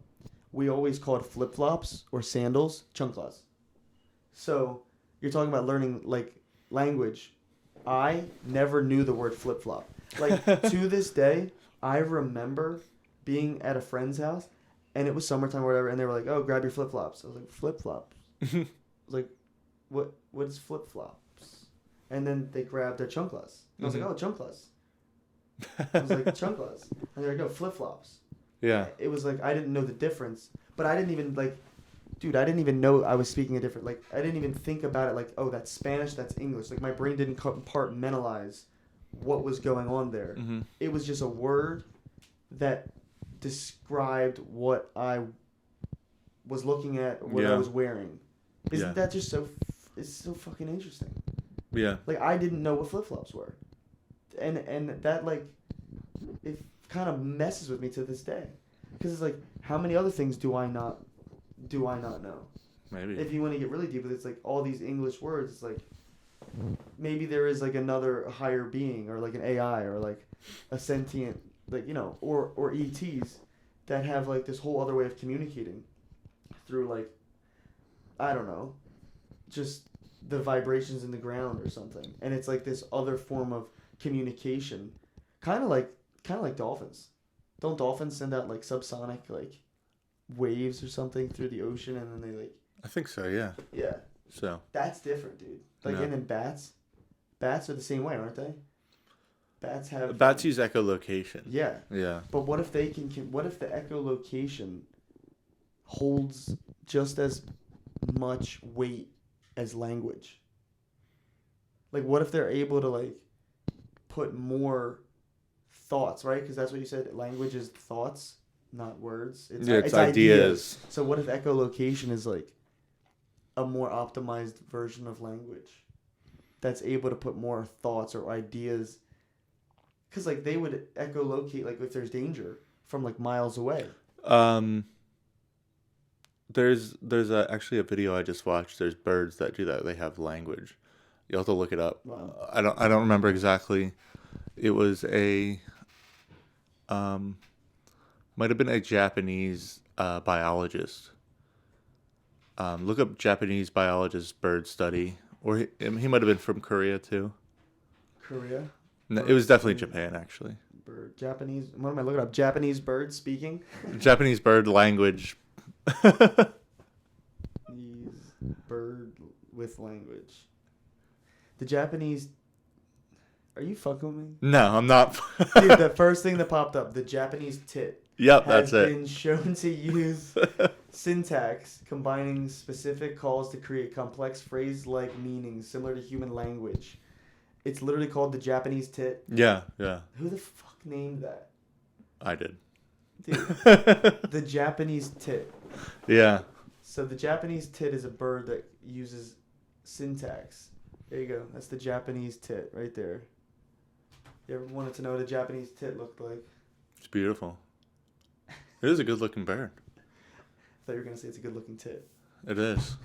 we always called flip-flops or sandals chanclas. So you're talking about learning like language. I never knew the word flip-flop. Like to this day, I remember being at a friend's house and it was summertime or whatever and they were like, "Oh, grab your flip-flops." I was like, "Flip-flops?" I was like, what is flip-flops? And then they grabbed their chanclas. I was like, "Oh, chanclas." I was like, "Chanclas." And they're like, "No, flip-flops." Yeah. It was like I didn't know the difference, but I didn't even like, dude. I didn't even know I was speaking a different. Like I didn't even think about it. Like, oh, that's Spanish, that's English. Like my brain didn't compartmentalize what was going on there. Mm-hmm. It was just a word that described what I was looking at, what I was wearing. Isn't that just so? It's so fucking interesting. Yeah. Like I didn't know what flip flops were, and that like, it kind of messes with me to this day, because it's like, how many other things do I not know? Maybe. If you want to get really deep with it, it's like all these English words. It's like maybe there is like another higher being or like an AI or like a sentient, like, or ETs that have like this whole other way of communicating through like, I don't know, just the vibrations in the ground or something, and it's like this other form of communication, kind of like dolphins. Don't dolphins send out like subsonic like waves or something through the ocean and then they like? I think so. Yeah. Yeah. So. That's different, dude. Like, and then bats are the same way, aren't they? Bats use echolocation. Yeah. Yeah. But what if they can? What if the echolocation holds just as much weight as language? Like, what if they're able to like put more thoughts, right? Because that's what you said. Language is thoughts, not words. It's ideas. So what if echolocation is like a more optimized version of language that's able to put more thoughts or ideas? Because like they would echolocate like if there's danger from like miles away. There's actually a video I just watched. There's birds that do that. They have language. You'll have to look it up. Wow. I don't remember exactly. It was might have been a Japanese biologist. Look up Japanese biologist bird study, or he might have been from Korea too. Korea? No, it was definitely Japan actually. Japanese. What am I looking up? Japanese bird speaking. Japanese bird language. Bird with language. The Japanese. Are you fucking with me? No, I'm not. Dude, the first thing that popped up, the Japanese tit. Yep, has that's been shown to use syntax combining specific calls to create complex phrase-like meanings similar to human language. It's literally called the Japanese tit. Yeah. Who the fuck named that? I did. Dude, the Japanese tit. Yeah. So the Japanese tit is a bird that uses syntax. There you go. That's the Japanese tit right there. You ever wanted to know what a Japanese tit looked like? It's beautiful. It is a good-looking bird. I thought you were gonna say it's a good-looking tit. It is.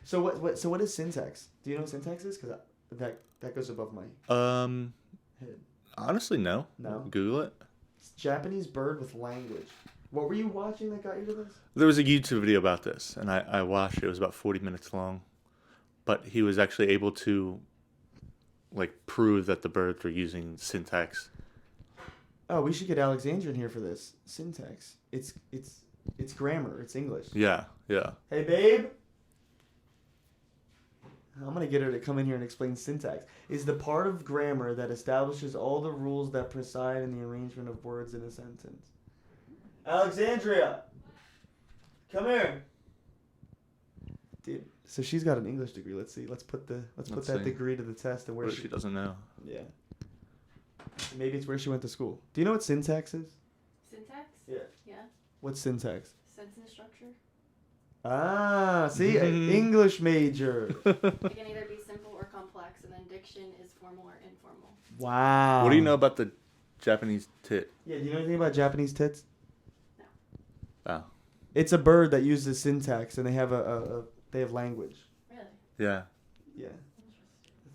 So what is syntax? Do you know what syntax is? Because that goes above my head. Honestly, no. No. Google it. It's Japanese bird with language. What were you watching that got you to this? There was a YouTube video about this, and I watched it. It was about 40 minutes long. But he was actually able to like prove that the birds were using syntax. Oh, we should get Alexandra in here for this. Syntax. It's grammar. It's English. Yeah, yeah. Hey, babe. I'm going to get her to come in here and explain syntax. Is the part of grammar that establishes all the rules that preside in the arrangement of words in a sentence. Alexandria, come here. Dude, so she's got an English degree. Let's see. Let's put that degree to the test and where she doesn't know. Yeah. Maybe it's where she went to school. Do you know what syntax is? Syntax? Yeah. Yeah. What's syntax? Sentence structure. Ah, see, an English major. It can either be simple or complex, and then diction is formal or informal. Wow. What do you know about the Japanese tit? Yeah, do you know anything about Japanese tits? No. Oh. It's a bird that uses syntax, and they have they have language. Really? Yeah. Yeah.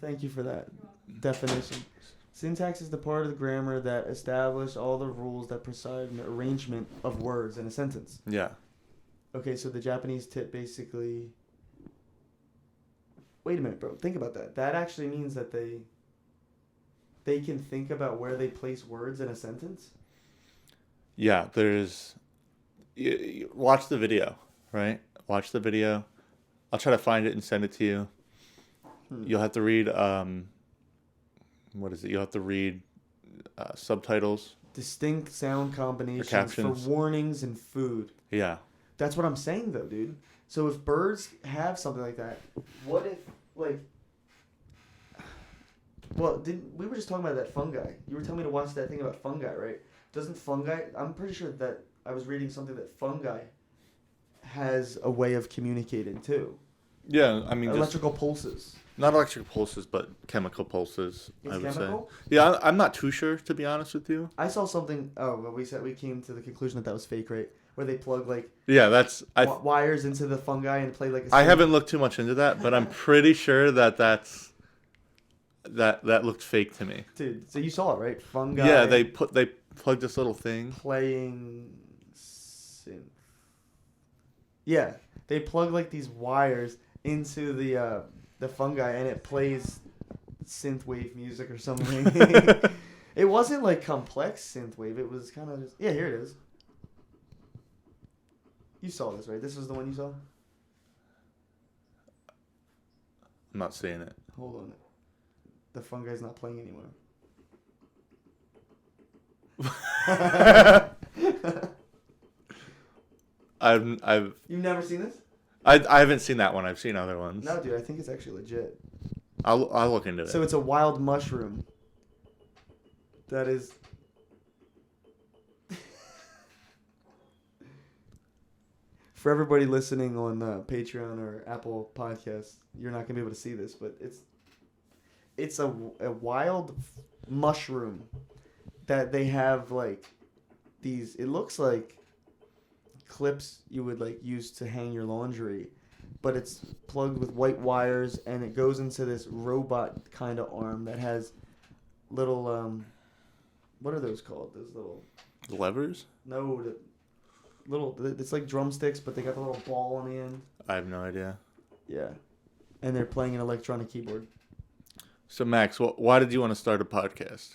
Thank you for that definition. Syntax is the part of the grammar that establish all the rules that preside in the arrangement of words in a sentence. Yeah. Okay, so the Japanese tit basically... Wait a minute, bro. Think about that. That actually means that they can think about where they place words in a sentence? Yeah, watch the video, right? Watch the video. I'll try to find it and send it to you. You'll have to read... what is it? You'll have to read subtitles. Distinct sound combinations for warnings and food. Yeah. That's what I'm saying, though, dude. So if birds have something like that, what if, like... Well, we were just talking about that fungi. You were telling me to watch that thing about fungi, right? Doesn't fungi... I'm pretty sure that I was reading something that fungi has a way of communicating, too. Yeah, I mean... Electrical pulses. Not electrical pulses, but chemical pulses, It's I would chemical? say. Yeah, I'm not too sure, to be honest with you. I saw something... Oh, well, we came to the conclusion that was fake, right? Where they plug, like... Yeah, that's... wires into the fungi and play, like, a... I haven't looked too much into that, but I'm pretty sure that looked fake to me. Dude, so you saw it, right? Fungi... Yeah, they plugged this little thing. Playing... synth. Yeah, they plug, like, these wires into the fungi, and it plays synthwave music or something. It wasn't like complex synthwave. It was kind of just... Yeah, here it is. You saw this, right? This was the one you saw? I'm not seeing it. Hold on. The fungi's not playing anymore. You've never seen this? I haven't seen that one. I've seen other ones. No, dude, I think it's actually legit. I'll look into it. So it's a wild mushroom. That is... For everybody listening on Patreon or Apple Podcasts, you're not going to be able to see this, but it's a wild mushroom that they have, like, these... It looks like clips you would, like, use to hang your laundry, but it's plugged with white wires, and it goes into this robot kind of arm that has little what are those called? Those little levers? No, it's like drumsticks, but they got the little ball on the end. I have no idea. Yeah, and they're playing an electronic keyboard. So Max, why did you want to start a podcast?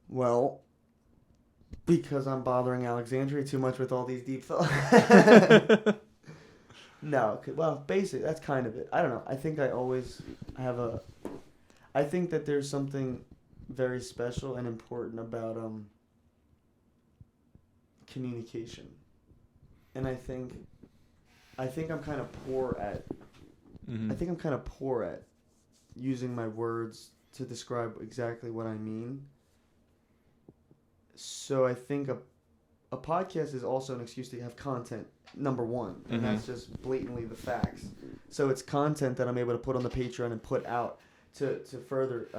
Well, because I'm bothering Alexandria too much with all these deep thoughts. No, well, basically, that's kind of it. I don't know. I think I think that there's something very special and important about communication. And I think I'm kind of poor at using my words to describe exactly what I mean. So I think a podcast is also an excuse to have content, number one. And that's just blatantly the facts. So it's content that I'm able to put on the Patreon and put out to further,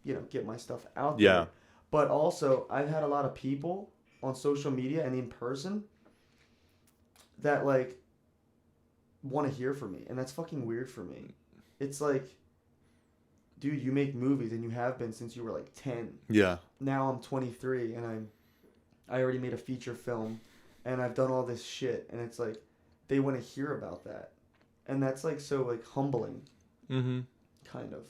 get my stuff out there. Yeah. But also, I've had a lot of people on social media and in person that, like, want to hear from me. And that's fucking weird for me. It's like, dude, you make movies and you have been since you were, like, 10. Yeah. Now I'm 23 and I already made a feature film and I've done all this shit. And it's like, they want to hear about that. And that's, like, so, like, humbling. kind of.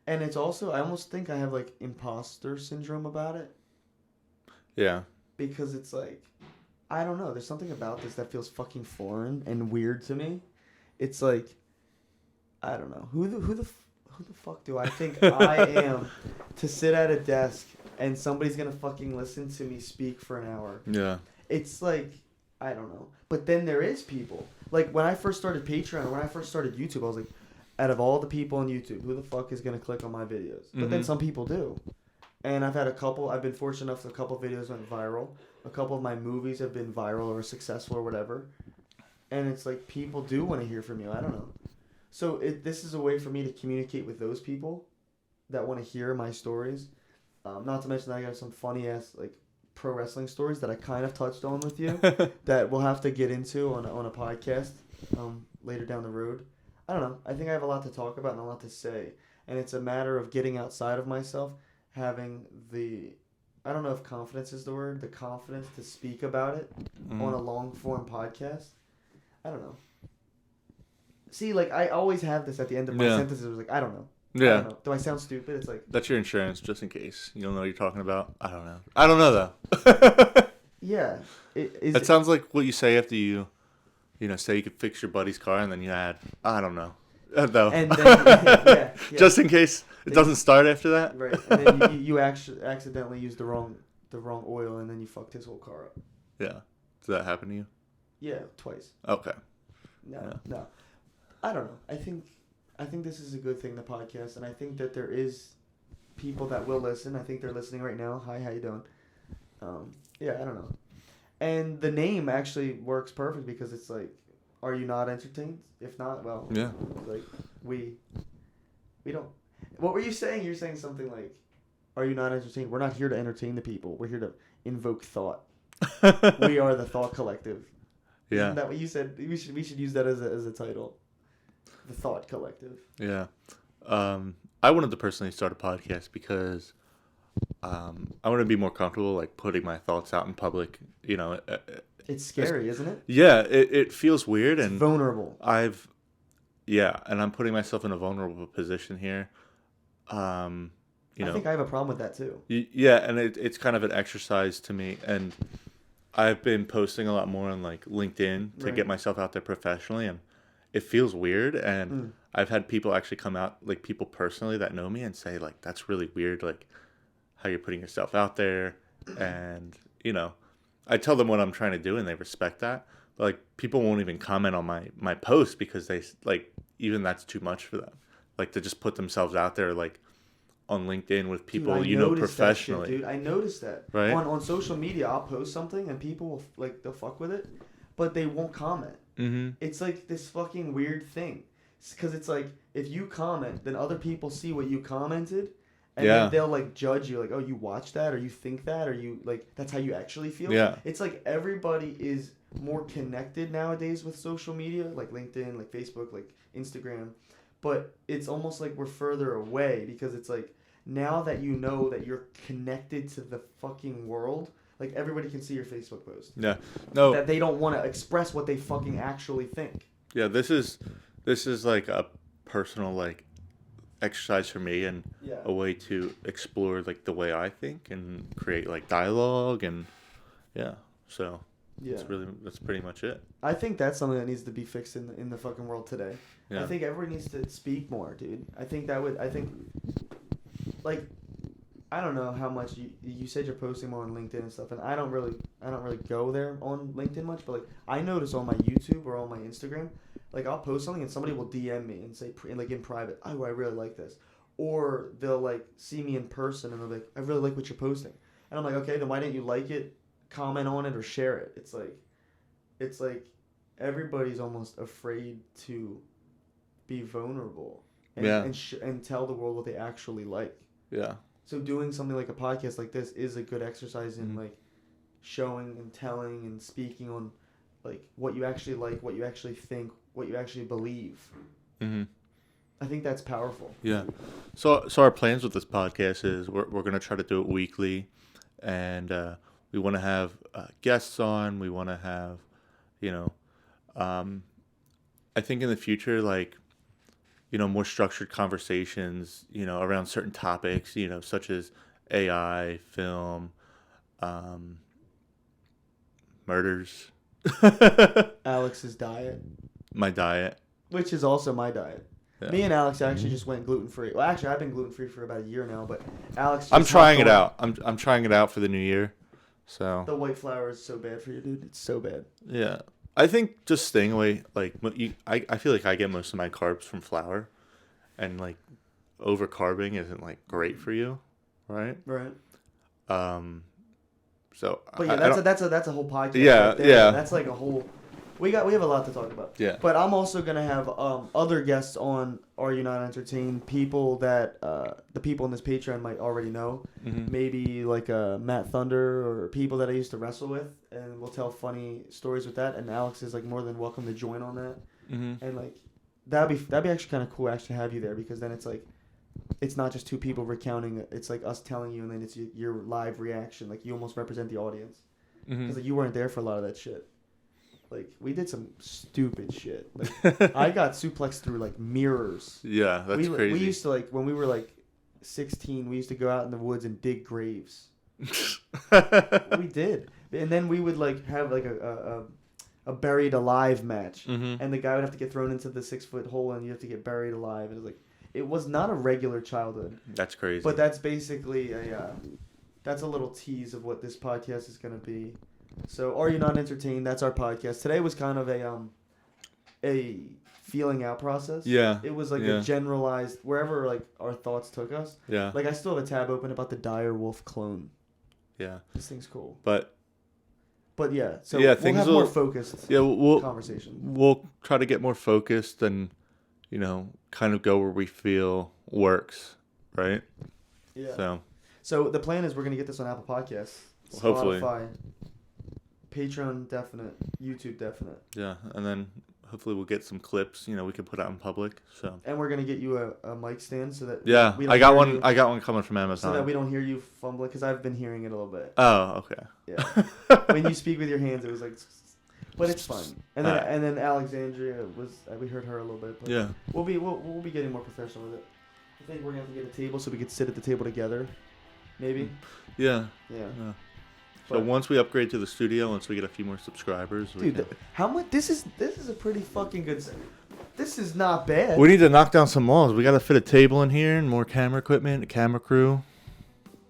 And it's also, I almost think I have like imposter syndrome about it. Yeah. Because it's like, I don't know. There's something about this that feels fucking foreign and weird to me. It's like, I don't know. Who the fuck do I think I am to sit at a desk and somebody's gonna fucking listen to me speak for an hour? Yeah. It's like, I don't know. But then there is people. Like, when I first started Patreon, when I first started YouTube, I was like, out of all the people on YouTube, who the fuck is going to click on my videos? But then some people do. And I've been fortunate enough that a couple of videos went viral. A couple of my movies have been viral or successful or whatever. And it's like, people do want to hear from you. I don't know. So this is a way for me to communicate with those people that want to hear my stories. Not to mention that I got some funny ass, like, pro wrestling stories that I kind of touched on with you that we'll have to get into on a podcast later down the road. I don't know. I think I have a lot to talk about and a lot to say. And it's a matter of getting outside of myself, having I don't know if confidence is the word, the confidence to speak about it on a long form podcast. I don't know. See, like, I always have this at the end of my sentences. It was like, I don't know. Yeah. I don't know. Do I sound stupid? It's like... That's your insurance, just in case. You don't know what you're talking about? I don't know. I don't know, though. Yeah. It sounds like what you say after you say you could fix your buddy's car, and then you add, I don't know. Though. And then, yeah. Just in case it doesn't start after that? Right. And then you actually accidentally used the wrong oil, and then you fucked his whole car up. Yeah. Does that happen to you? Yeah, twice. Okay. No. I don't know. I think this is a good thing, the podcast, and I think that there is people that will listen. I think they're listening right now. Hi, how you doing? Yeah, I don't know. And the name actually works perfect because it's like, are you not entertained? If not, well, yeah. Like, we don't. What were you saying? You're saying something like, are you not entertained? We're not here to entertain the people. We're here to invoke thought. We are the Thought Collective. Yeah. Isn't that what you said? We should use that as a title. The Thought Collective. Yeah. I wanted to personally start a podcast because I want to be more comfortable, like, putting my thoughts out in public. It's scary, isn't it? Yeah, it feels weird. It's and vulnerable. And I'm putting myself in a vulnerable position here. I think I have a problem with that too. Yeah, and it's kind of an exercise to me. And I've been posting a lot more on, like, LinkedIn to get myself out there professionally, and it feels weird. And I've had people actually come out, like, people personally that know me, and say, like, that's really weird, like, how you're putting yourself out there. And I tell them what I'm trying to do, and they respect that. But, like, people won't even comment on my post because they, like, even that's too much for them. Like, to just put themselves out there, like, on LinkedIn with people professionally. That shit, dude. I noticed that. Right? On social media, I'll post something and people will, like, they'll fuck with it, but they won't comment. Mm-hmm. It's like this fucking weird thing. Because it's like, if you comment, then other people see what you commented, and then they'll, like, judge you, like, oh, you watched that, or you think that, or you, like, that's how you actually feel. Yeah. It's like everybody is more connected nowadays with social media, like LinkedIn, like Facebook, like Instagram, but it's almost like we're further away because it's like, now that you know that you're connected to the fucking world, like, everybody can see your Facebook post. Yeah. No. That they don't want to express what they fucking actually think. Yeah, this is like a personal, like, exercise for me, and a way to explore, like, the way I think and create, like, dialogue, and so that's pretty much it. I think that's something that needs to be fixed in the fucking world today. Yeah. I think everybody needs to speak more, dude. I think like, I don't know how much you said you're posting more on LinkedIn and stuff, and I don't really go there on LinkedIn much, but, like, I notice on my YouTube or on my Instagram, like, I'll post something and somebody will DM me and say, like, in private, oh, I really like this, or they'll, like, see me in person and they'll be like, I really like what you're posting, and I'm like, okay, then why didn't you like it, comment on it, or share it? It's like everybody's almost afraid to be vulnerable and tell the world what they actually like. Yeah. So doing something like a podcast like this is a good exercise in, like, showing and telling and speaking on, like, what you actually like, what you actually think, what you actually believe. Mm-hmm. I think that's powerful. Yeah. So our plans with this podcast is we're going to try to do it weekly, and we want to have guests on. We want to have, I think in the future, like, more structured conversations, around certain topics, such as AI, film, murders, Alex's diet, my diet. which is also my diet. Yeah. Me and Alex actually just went gluten-free. Well, actually, I've been gluten-free for about a year now, but Alex just I'm trying it hopped out. I'm trying it out for the new year. So on. The white flour is so bad for you, dude. It's so bad. yeah, I think just staying away, like I feel like I get most of my carbs from flour, and like over carbing isn't like great for you, right? Right. So But yeah, that's a whole podcast. Yeah, right there. yeah. That's like a whole. We have a lot to talk about. Yeah. But I'm also gonna have other guests on Are You Not Entertained? People that the people in this Patreon might already know. Mm-hmm. Maybe like Matt Thunder or people that I used to wrestle with, and we'll tell funny stories with that. And Alex is like more than welcome to join on that. Mm-hmm. And like that'd be actually kind of cool actually have you there, because then it's like it's not just two people recounting. It's like us telling you, and then it's your live reaction. Like you almost represent the audience, because like you weren't there for a lot of that shit. Like we did some stupid shit. Like I got suplexed through like mirrors. Yeah, that's crazy. We used to like when we were like 16. We used to go out in the woods and dig graves. We did, and then we would like have like a buried alive match, Mm-hmm. and the guy would have to get thrown into the 6-foot hole, and you have to get buried alive. And it was like it was not a regular childhood. That's crazy. But that's basically that's a little tease of what this podcast is gonna be. So, Are You Not Entertained? That's our podcast. Today was kind of a feeling out process. Yeah. It was like a generalized, wherever like our thoughts took us. Yeah. Like I still have a tab open about the dire wolf clone. Yeah. This thing's cool. But yeah, so yeah, we'll have more focused conversation. We'll try to get more focused and, kind of go where we feel works, right? Yeah. So the plan is we're going to get this on Apple Podcasts, Spotify, hopefully. Patreon definite, YouTube definite. Yeah, and then hopefully we'll get some clips, we can put out in public. So. And we're gonna get you a mic stand so that Yeah, we don't I got hear one. you, I got one coming from Amazon. so that we don't hear you fumbling, because I've been hearing it a little bit. Oh, okay. Yeah. When you speak with your hands, it was like, but it's fun. And then Alright. and then Alexandria we heard her a little bit. But Yeah. We'll be getting more professional with it. I think we're gonna have to get a table so we could sit at the table together. Maybe. Yeah. Yeah. Yeah. So But- once we upgrade to the studio, once we get a few more subscribers, Dude, how much? This is a pretty fucking good. This is not bad. we need to knock down some walls. We got to fit a table in here and more camera equipment, a camera crew.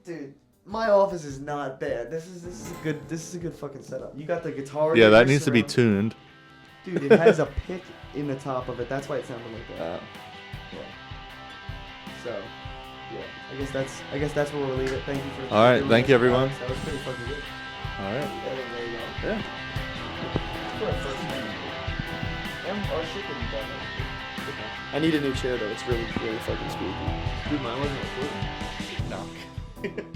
Dude, my office is not bad. This is a good fucking setup. You got the guitar. Yeah, that there needs to be surrounded- tuned. Dude, it has a pick in the top of it. That's why it sounded like that. Yeah. So, yeah. I guess that's where we'll leave it. Thank you for. All right, doing thank this, you, everyone. Alex. That was pretty fucking good. All right. Yeah, there you go. Yeah. For our first time. And our shit didn't be done. I need a new chair though. It's really, really fucking spooky. Dude, mine wasn't recording. No.